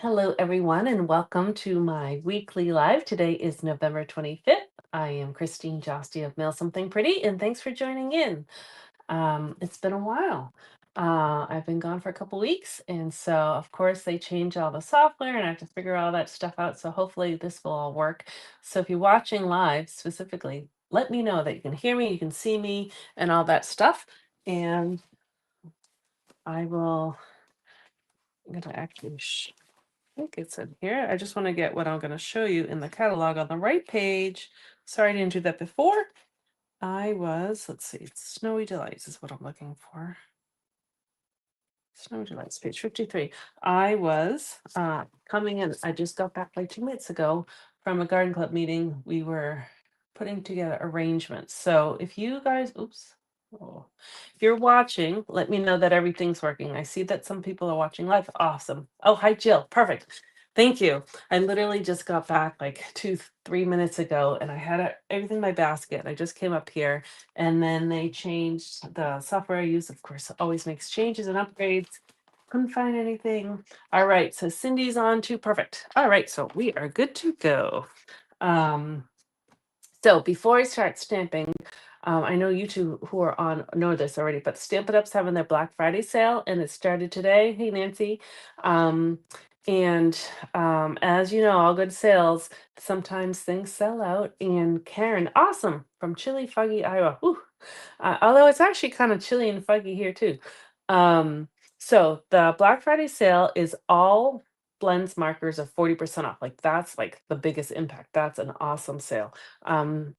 Hello, everyone, and welcome to my weekly live. Today is November 25th. I am Christine Josty of Mail Something Pretty, and thanks for joining in. It's been a while. I've been gone for a couple weeks, and so of course they change all the software, and I have to figure all that stuff out. So hopefully this will all work. So if you're watching live specifically, let me know that you can hear me, you can see me, and all that stuff. And I will. I'm gonna actually I think it's in here. I just want to get what I'm going to show you in the catalog on the right page. Sorry I didn't do that before. Let's see, Snowy Delights is what I'm looking for. Snowy Delights, page 53. I was coming in, I just got back like 2 minutes ago from a garden club meeting. We were putting together arrangements. So if you guys, oops, oh, if you're watching, let me know that everything's working. I see that some people are watching live. Awesome. Oh, hi, Jill. Perfect. Thank you. I literally just got back like 3 minutes ago and I had everything in my basket. I just came up here and then they changed the software I use. Of course, always makes changes and upgrades. Couldn't find anything. All right, so Cindy's on too. Perfect. All right, so we are good to go. Um, so before I start stamping, I know you two who are on know this already, but Stamp It Up's having their Black Friday sale, and it started today. Hey, Nancy. Um, and as you know, all good sales, sometimes things sell out. And Karen, awesome, from chilly, foggy Iowa. Whew. Although it's actually kind of chilly and foggy here too. Um, so the Black Friday sale is all blends markers of 40% off. Like that's like the biggest impact. That's an awesome sale. And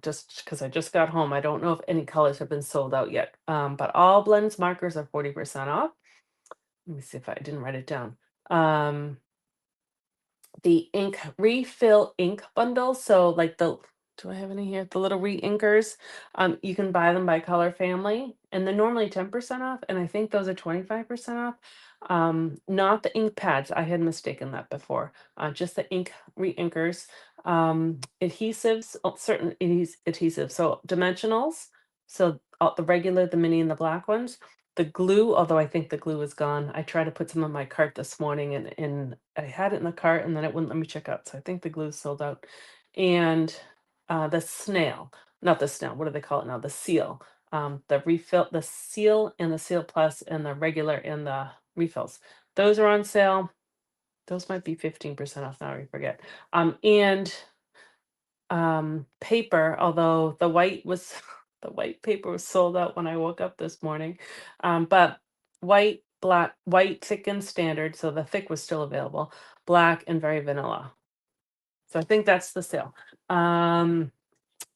just because I just got home, I don't know if any colors have been sold out yet. But all blends markers are 40% off. Let me see if I didn't write it down. Um, the ink refill ink bundle. So like do I have any here? The little re-inkers. You can buy them by color family, and they're normally 10% off, and I think those are 25% off. Not the ink pads. I had mistaken that before. Just the ink re-inkers. Adhesives, certain adhesives. So dimensionals. So the regular, the mini, and the black ones. The glue, although I think the glue is gone. I tried to put some in my cart this morning and I had it in the cart and then it wouldn't let me check out. So I think the glue is sold out. And the snail, not the snail, what do they call it now? The seal. The refill, the seal and the seal plus and the regular and the refills. Those are on sale. Those might be 15% off now, I forget. And paper, although the white was the white paper was sold out when I woke up this morning. But white, black, white, thick and standard, so the thick was still available, black and very vanilla. So I think that's the sale.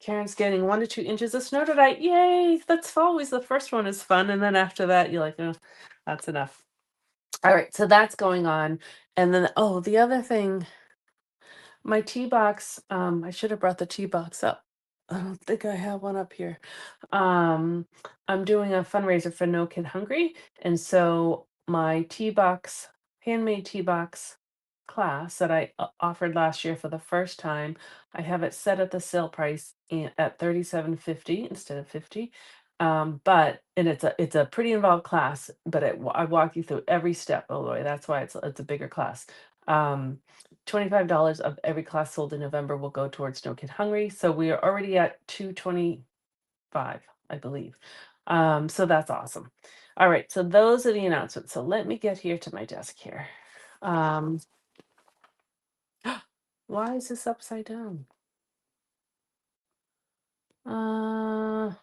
Karen's getting 1 to 2 inches of snow tonight. Yay! That's always the first one is fun, and then after that, you're like, oh, that's enough. All right, so that's going on. And then, oh, the other thing, my tea box, I should have brought the tea box up. I don't think I have one up here. Um, I'm doing a fundraiser for No Kid Hungry, and so my tea box, handmade tea box class that I offered last year for the first time, I have it set at the sale price at 37.50 instead of 50. But and it's a pretty involved class, but I walk you through every step all the way. That's why it's a bigger class. Um, $25 of every class sold in November will go towards No Kid Hungry. So we are already at 225, I believe. So that's awesome. All right, so those are the announcements. So let me get here to my desk here. Why is this upside down? All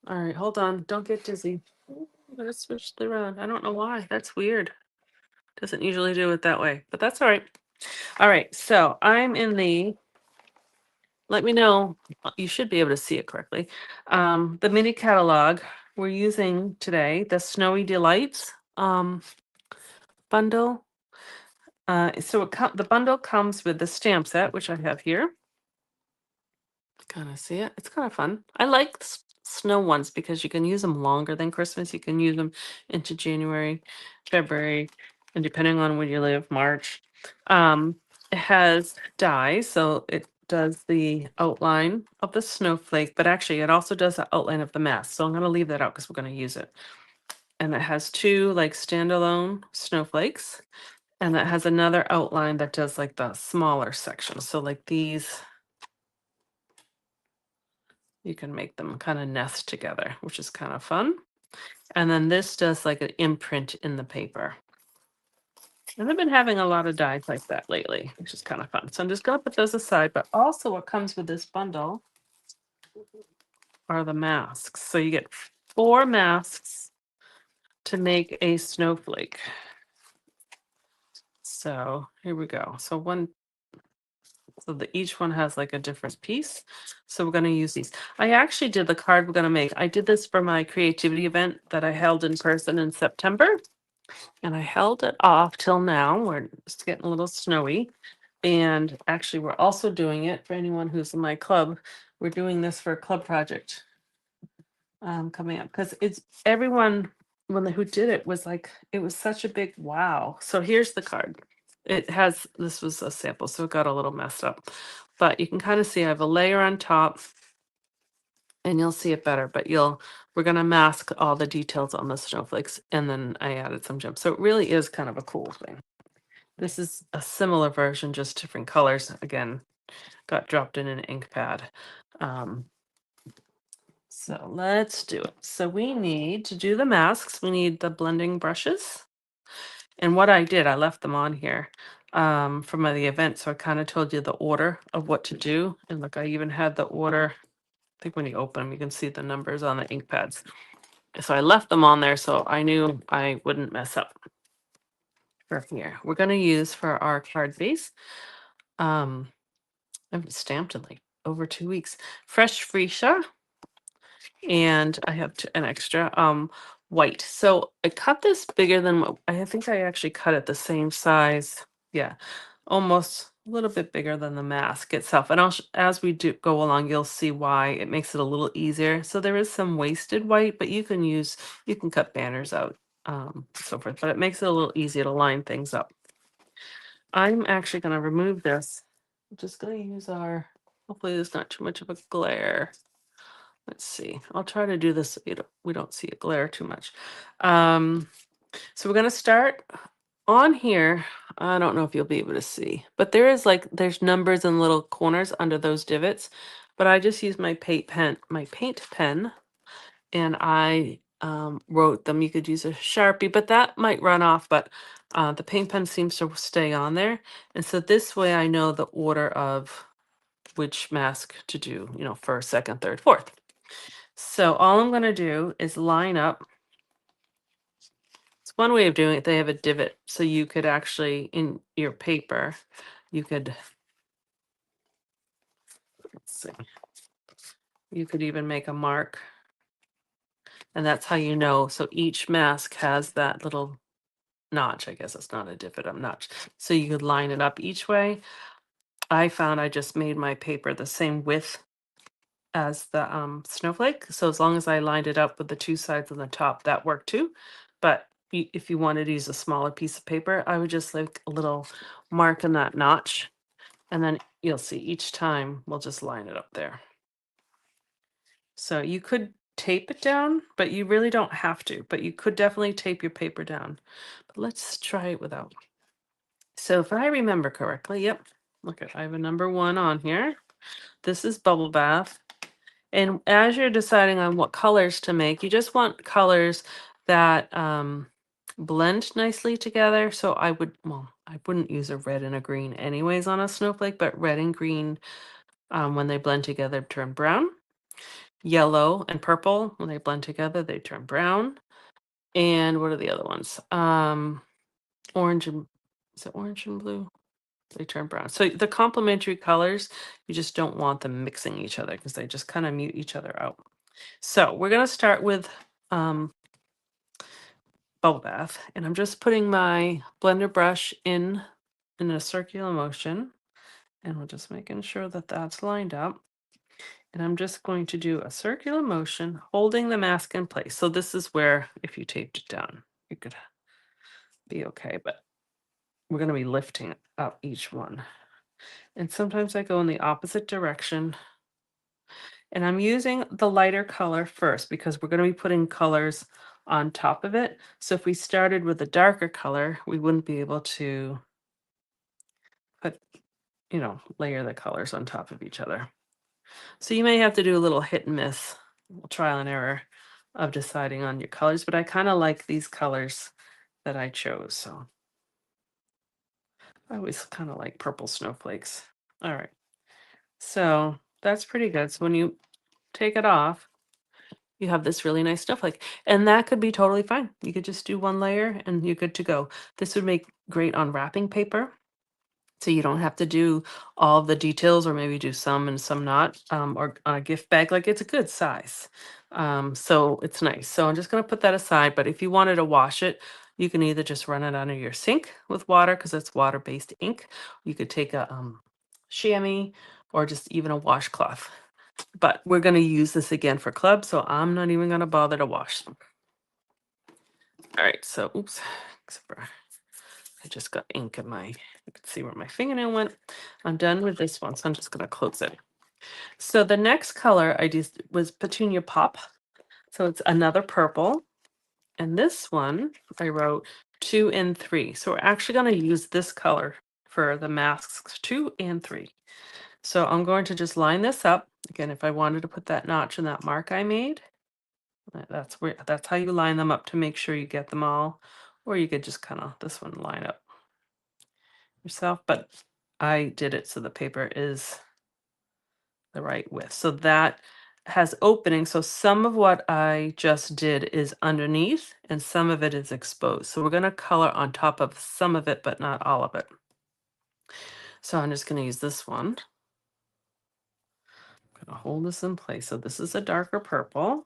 right, hold on. Don't get dizzy. I'm gonna switch it around. I don't know why. That's weird. Doesn't usually do it that way, but that's all right. All right, so I'm in the let me know. You should be able to see it correctly. The mini catalog we're using today, the Snowy Delights bundle. So the bundle comes with the stamp set, which I have here. Kind of see it. It's kind of fun. I like snow ones because you can use them longer than Christmas. You can use them into January, February, and depending on where you live, March. It has dies, so it does the outline of the snowflake, but actually it also does the outline of the mask. So I'm going to leave that out because we're going to use it. And it has two like standalone snowflakes. And that has another outline that does like the smaller sections. So like these, you can make them kind of nest together, which is kind of fun. And then this does like an imprint in the paper. And I've been having a lot of dies like that lately, which is kind of fun. So I'm just gonna put those aside, but also what comes with this bundle are the masks. So you get 4 masks to make a snowflake. So here we go. Each one has like a different piece. So we're going to use these. I actually did the card we're going to make. I did this for my creativity event that I held in person in September. And I held it off till now where it's getting a little snowy. And actually, we're also doing it for anyone who's in my club. We're doing this for a club project coming up because it's everyone who did it was like it was such a big wow. So here's the card. It has this was a sample, so it got a little messed up, but you can kind of see I have a layer on top, and you'll see it better. But we're gonna mask all the details on the snowflakes, and then I added some gems. So it really is kind of a cool thing. This is a similar version, just different colors. Again, got dropped in an ink pad. So let's do it. So we need to do the masks. We need the blending brushes. And what I did, I left them on here from the event. So I kind of told you the order of what to do. And look, I even had the order. I think when you open them, you can see the numbers on the ink pads. So I left them on there so I knew I wouldn't mess up. For here, we're going to use for our card base. I haven't stamped in like over 2 weeks. Fresh Freesia. And I have an extra white. So I cut this bigger than what I think I actually cut it the same size. Yeah, almost a little bit bigger than the mask itself. And as we do go along, you'll see why it makes it a little easier. So there is some wasted white, but you can cut banners out, so forth. But it makes it a little easier to line things up. I'm actually going to remove this. I'm just going to use hopefully there's not too much of a glare. Let's see. I'll try to do this so we don't see a glare too much. So we're going to start on here. I don't know if you'll be able to see, but there's numbers in little corners under those divots. But I just used my paint pen, and I wrote them. You could use a Sharpie, but that might run off. But the paint pen seems to stay on there, and so this way I know the order of which mask to do. First, second, third, fourth. So all I'm going to do is line up. It's one way of doing it. They have a divot. So you could actually, in your paper, you could, let's see, you could even make a mark. And that's how you know. So each mask has that little notch. I guess it's not a divot, a notch. So you could line it up each way. I found I just made my paper the same width as the snowflake. So as long as I lined it up with the 2 sides on the top, that worked too. But if you wanted to use a smaller piece of paper, I would just like a little mark in that notch. And then you'll see each time we'll just line it up there. So you could tape it down, but you really don't have to. But you could definitely tape your paper down. But let's try it without. So if I remember correctly, yep. Look, I have a number 1 on here. This is Bubble Bath. And as you're deciding on what colors to make, you just want colors that blend nicely together. So I wouldn't use a red and a green anyways on a snowflake, but red and green, when they blend together, turn brown. Yellow and purple, when they blend together, they turn brown. And what are the other ones? Orange and, is it orange and blue? They turn brown. So the complementary colors, you just don't want them mixing each other because they just kind of mute each other out. So we're going to start with Bubble Bath, and I'm just putting my blender brush in a circular motion, and we're just making sure that that's lined up. And I'm just going to do a circular motion, holding the mask in place. So this is where, if you taped it down, you could be okay, but we're going to be lifting up each one. And sometimes I go in the opposite direction. And I'm using the lighter color first because we're going to be putting colors on top of it. So if we started with a darker color, we wouldn't be able to put, layer the colors on top of each other. So you may have to do a little hit and miss, trial and error of deciding on your colors, but I kind of like these colors that I chose. So I always kind of like purple snowflakes. All right. So that's pretty good. So when you take it off, you have this really nice snowflake. And that could be totally fine. You could just do one layer and you're good to go. This would make great on wrapping paper. So you don't have to do all the details, or maybe do some and some not, or on a gift bag. Like, it's a good size. So it's nice. So I'm just going to put that aside. But if you wanted to wash it, you can either just run it under your sink with water because it's water-based ink. You could take a chamois or just even a washcloth. But we're going to use this again for clubs, so I'm not even going to bother to wash them. All right, so oops, except for I just got ink in my, you can see where my fingernail went. I'm done with this one, so I'm just going to close it. So the next color I just was Petunia Pop. So it's another purple. And this one I wrote 2 and 3. So we're actually going to use this color for the masks 2 and 3. So I'm going to just line this up. Again, if I wanted to put that notch in that mark I made, that's how you line them up to make sure you get them all. Or you could just kind of this one line up yourself, but I did it so the paper is the right width. So that has opening. So some of what I just did is underneath and some of it is exposed. So we're going to color on top of some of it, but not all of it. So I'm just going to use this one. I'm going to hold this in place. So this is a darker purple.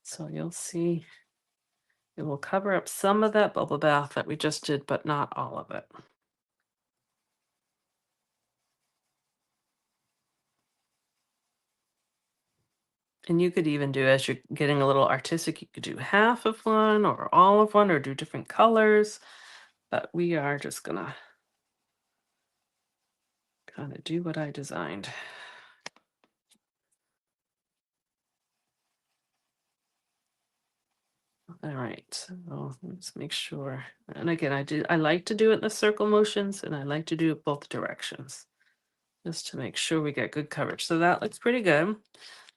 So you'll see it will cover up some of that bubble bath that we just did, but not all of it. And you could even do, as you're getting a little artistic, you could do half of one or all of one or do different colors. But we are just gonna kind of do what I designed. All right, so let's make sure. And again, I like to do it in the circle motions and I like to do it both directions just to make sure we get good coverage. So that looks pretty good.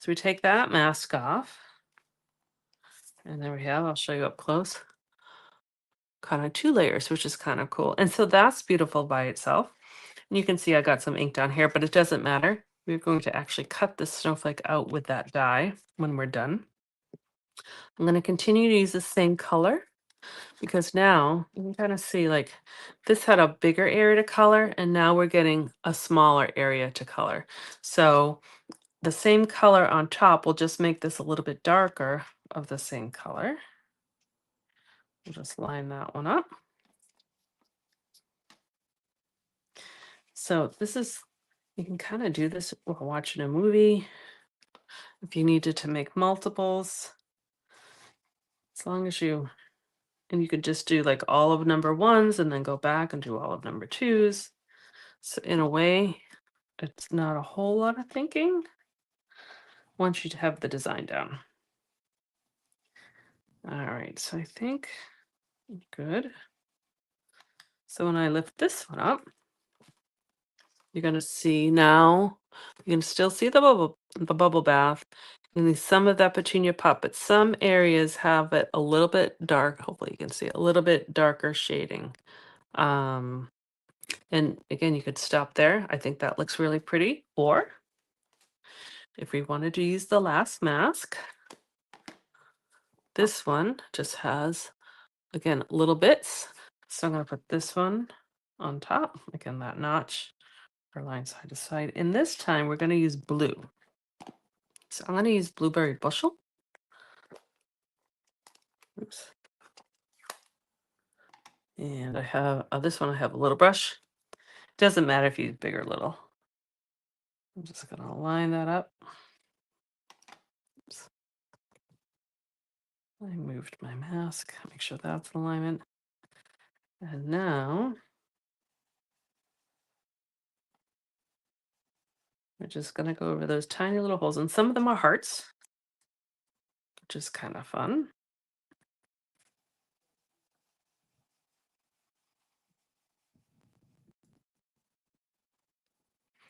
So we take that mask off. And there we have, I'll show you up close, kind of 2 layers, which is kind of cool. And so that's beautiful by itself. And you can see I got some ink down here, but it doesn't matter. We're going to actually cut this snowflake out with that die when we're done. I'm going to continue to use the same color because now you can kind of see, like, this had a bigger area to color and now we're getting a smaller area to color. So the same color on top will just make this a little bit darker of the same color. We'll just line that one up. So this is, you can kind of do this while watching a movie. If you needed to make multiples, as long as you, and you could just do like all of number ones and then go back and do all of number twos. So in a way, it's not a whole lot of thinking once you have the design down. All right, so I think good. So when I lift this one up, you're gonna see now, you can still see the bubble bath. And some of that Petunia Pop, but some areas have it a little bit dark. Hopefully you can see a little bit darker shading. And again, you could stop there. I think that looks really pretty. Or if we wanted to use the last mask, this one just has, again, little bits. So I'm going to put this one on top. Again, that notch or line side to side. And this time we're going to use blue. So I'm going to use Blueberry Bushel. Oops. And I have this one, I have a little brush. Doesn't matter if you use big or little. I'm just going to line that up. Oops. I moved my mask. Make sure that's alignment. And now we're just going to go over those tiny little holes. And some of them are hearts. which is kind of fun.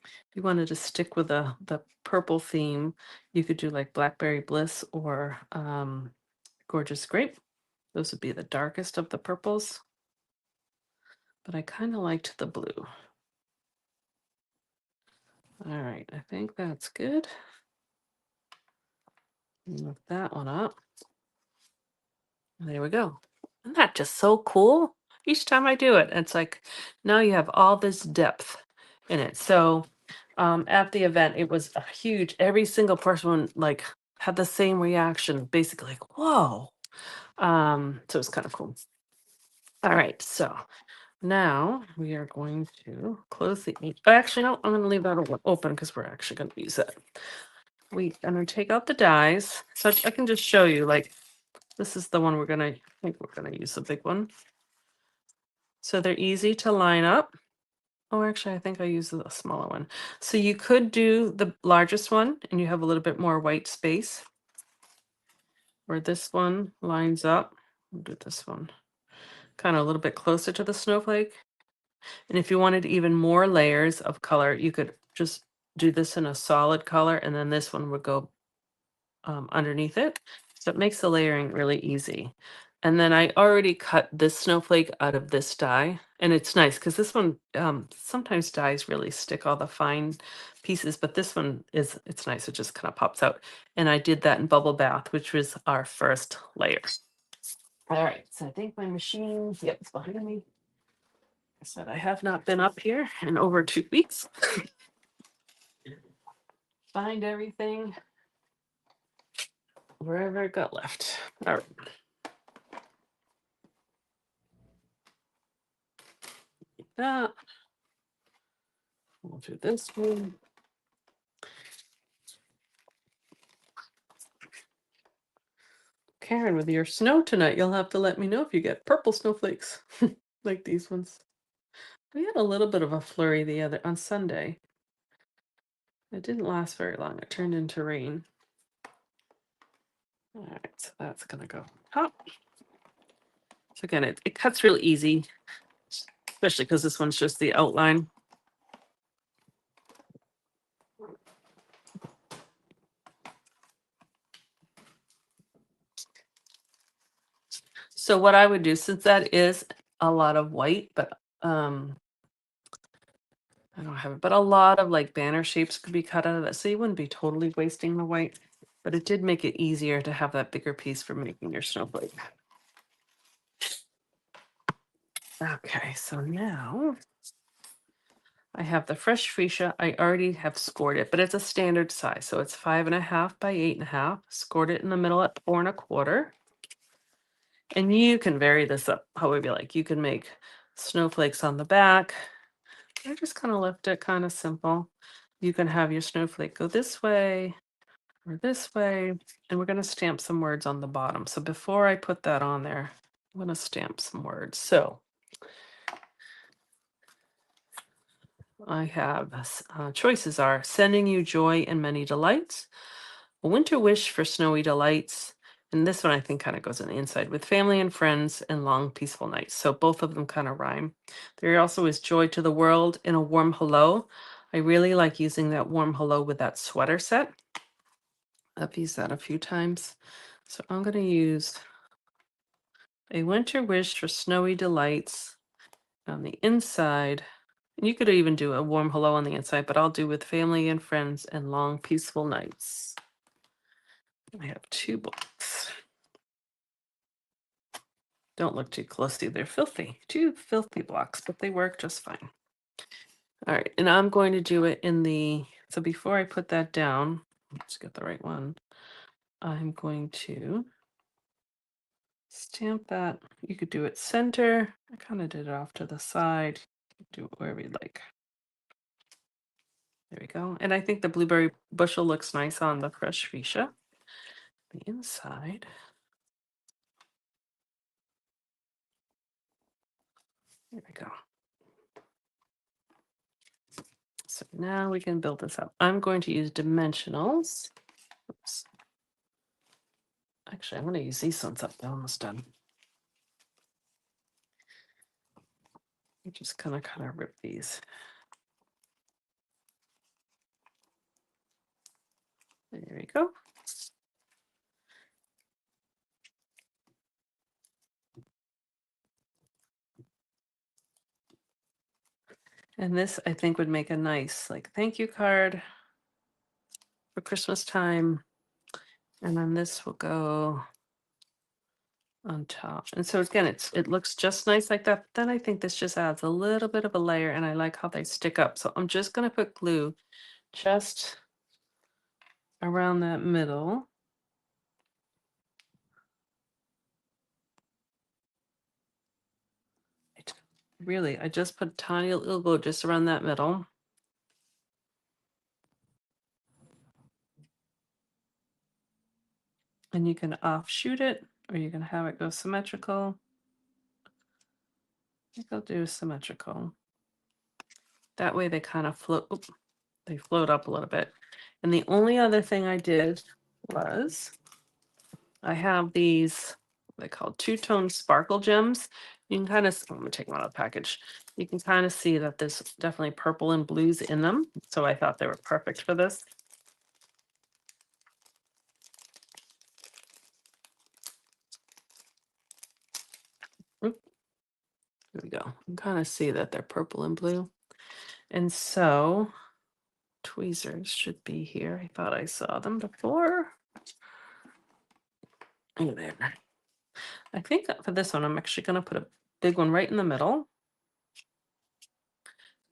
If you wanted to stick with the purple theme, you could do like Blackberry Bliss or Gorgeous Grape. Those would be the darkest of the purples, but I kind of liked the blue. All right, I think that's good. Look that one up. There we go. Isn't that just so cool? Each time I do it, it's like now you have all this depth in it. So at the event, it was a huge, every single person like had the same reaction, basically like, whoa. So it's kind of cool. All right, so now we are going to close the actually no, I'm gonna leave that open because we're actually gonna use that. I'm gonna take out the dies. So I can just show you like this is the one I think we're gonna use the big one. So they're easy to line up. Oh, actually, I think I used the smaller one. So you could do the largest one and you have a little bit more white space. Where this one lines up. We'll do this one. Kind of a little bit closer to the snowflake. And if you wanted even more layers of color, you could just do this in a solid color and then this one would go underneath it. So it makes the layering really easy. And then I already cut this snowflake out of this die. And it's nice because this one, sometimes dies really stick all the fine pieces, but this one it's nice. It just kind of pops out. And I did that in Bubble Bath, which was our first layer. All right, so I think my machine, yep, it's behind me. I said I have not been up here in over 2 weeks. Find everything wherever it got left. All right. That. We'll do this one. Karen, with your snow tonight, you'll have to let me know if you get purple snowflakes like these ones. We had a little bit of a flurry on Sunday. It didn't last very long. It turned into rain. All right, so that's gonna go up. So again, it cuts real easy, especially because this one's just the outline. So what I would do, since that is a lot of white, but I don't have it, but a lot of like banner shapes could be cut out of that. So you wouldn't be totally wasting the white, but it did make it easier to have that bigger piece for making your snowflake. Okay, so now I have the fresh freesia. I already have scored it, but it's a standard size. So it's 5.5 by 8.5. Scored it in the middle at 4.25. And you can vary this up however you like. You can make snowflakes on the back. I just kind of left it kind of simple. You can have your snowflake go this way or this way, and we're going to stamp some words on the bottom. So before I put that on there, I'm going to stamp some words. So I have choices are sending you joy and many delights, a winter wish for snowy delights, and this one I think kind of goes on the inside with family and friends and long peaceful nights. So both of them kind of rhyme. There also is joy to the world and a warm hello. I really like using that warm hello with that sweater set. I've used that a few times. So I'm going to use a winter wish for snowy delights on the inside. And you could even do a warm hello on the inside, but I'll do with family and friends and long peaceful nights. I have 2 books. Don't look too closely. They're filthy. 2 filthy blocks, but they work just fine. All right, and I'm going to do it so before I put that down, let's get the right one. I'm going to stamp that. You could do it center. I kind of did it off to the side. Do it wherever you like. There we go. And I think the blueberry bushel looks nice on the fresh freesia. The inside. There we go. So now we can build this up. I'm going to use dimensionals. Oops. Actually, I'm going to use these ones up. They're almost done. I'm just gonna kind of rip these. There we go. And this, I think, would make a nice like thank you card for Christmas time. And then this will go on top. And so again, it looks just nice like that. But then I think this just adds a little bit of a layer, and I like how they stick up. So I'm just gonna put glue just around that middle. Really, I just put tiny little glue just around that middle. And you can offshoot it, or you can have it go symmetrical. I think I'll do symmetrical. That way they kind of float, they float up a little bit. And the only other thing I did was I have these, they call two-tone sparkle gems. You can kind of, I'm gonna take them out of the package. You can kind of see that there's definitely purple and blues in them. So I thought they were perfect for this. Oop. Here we go. You can kind of see that they're purple and blue. And so tweezers should be here. I thought I saw them before. Oh, there. I think for this one, I'm actually going to put a big one right in the middle.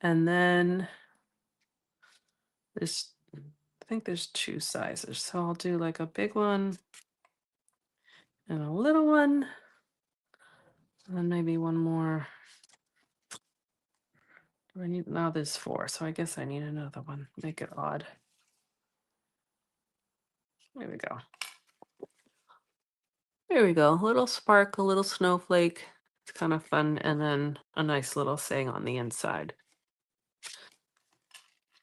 And then there's, I think there's two sizes. So I'll do like a big one and a little one. And then maybe one more. Do I need, now there's four. So I guess I need another one. Make it odd. There we go. There we go. A little spark, a little snowflake. It's kind of fun. And then a nice little saying on the inside.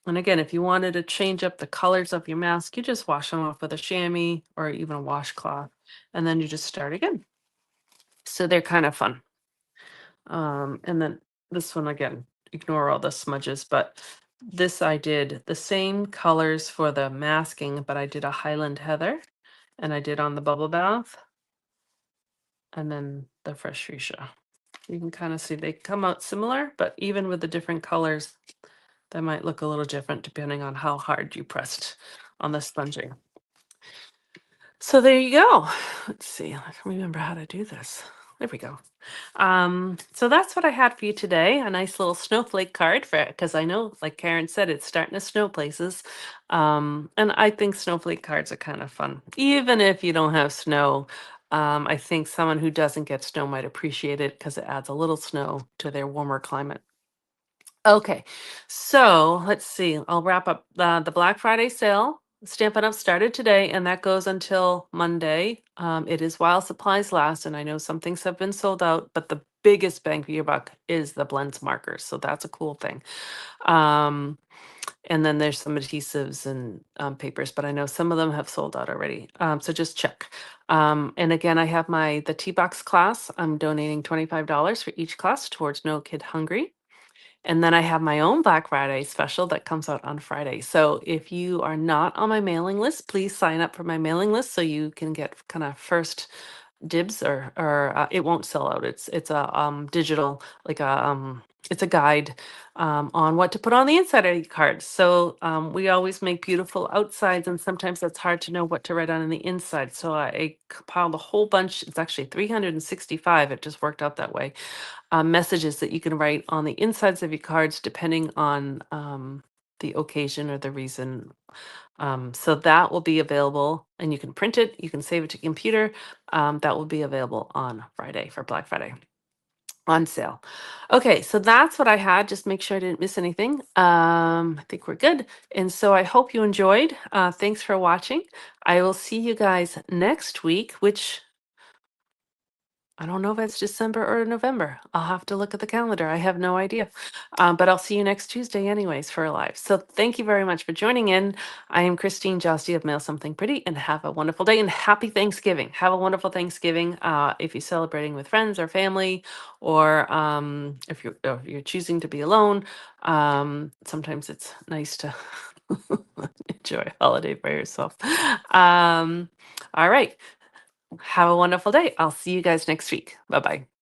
And again, if you wanted to change up the colors of your mask, you just wash them off with a chamois or even a washcloth, and then you just start again. So they're kind of fun. And then this one again, ignore all the smudges, but this I did the same colors for the masking, but I did a Highland Heather and I did on the bubble bath and then the fresh fuchsia. You can kind of see they come out similar, but even with the different colors, they might look a little different depending on how hard you pressed on the sponging. So there you go. Let's see. I can remember how to do this. There we go. So that's what I had for you today. A nice little snowflake card for it, because I know, like Karen said, it's starting to snow places. And I think snowflake cards are kind of fun. Even if you don't have snow, I think someone who doesn't get snow might appreciate it because it adds a little snow to their warmer climate. Okay, so let's see. I'll wrap up the Black Friday sale. Stampin' Up started today, and that goes until Monday. It is while supplies last, and I know some things have been sold out, but the biggest bang for your buck is the blends markers, so that's a cool thing. And then there's some adhesives and papers, but I know some of them have sold out already. So just check. And again, I have the Tea Box class. I'm donating $25 for each class towards No Kid Hungry. And then I have my own Black Friday special that comes out on Friday. So if you are not on my mailing list, please sign up for my mailing list so you can get kind of first dibs, or it won't sell out. It's a digital, like it's a guide on what to put on the inside of your cards. So we always make beautiful outsides, and sometimes it's hard to know what to write on the inside. So I compiled a whole bunch. It's actually 365. It just worked out that way. Messages that you can write on the insides of your cards depending on the occasion or the reason. So that will be available, and you can print it, you can save it to computer. That will be available on Friday for Black Friday on sale. Okay, so that's what I had. Just make sure I didn't miss anything. I think we're good. And so I hope you enjoyed. Thanks for watching. I will see you guys next week, which I don't know if it's December or November. I'll have to look at the calendar. I have no idea. But I'll see you next Tuesday, anyways, for a live. So thank you very much for joining in. I am Christine Jousty of Mail Something Pretty, and have a wonderful day and happy Thanksgiving. Have a wonderful Thanksgiving. If you're celebrating with friends or family, or if you're choosing to be alone, sometimes it's nice to enjoy a holiday by yourself. All right. Have a wonderful day. I'll see you guys next week. Bye bye.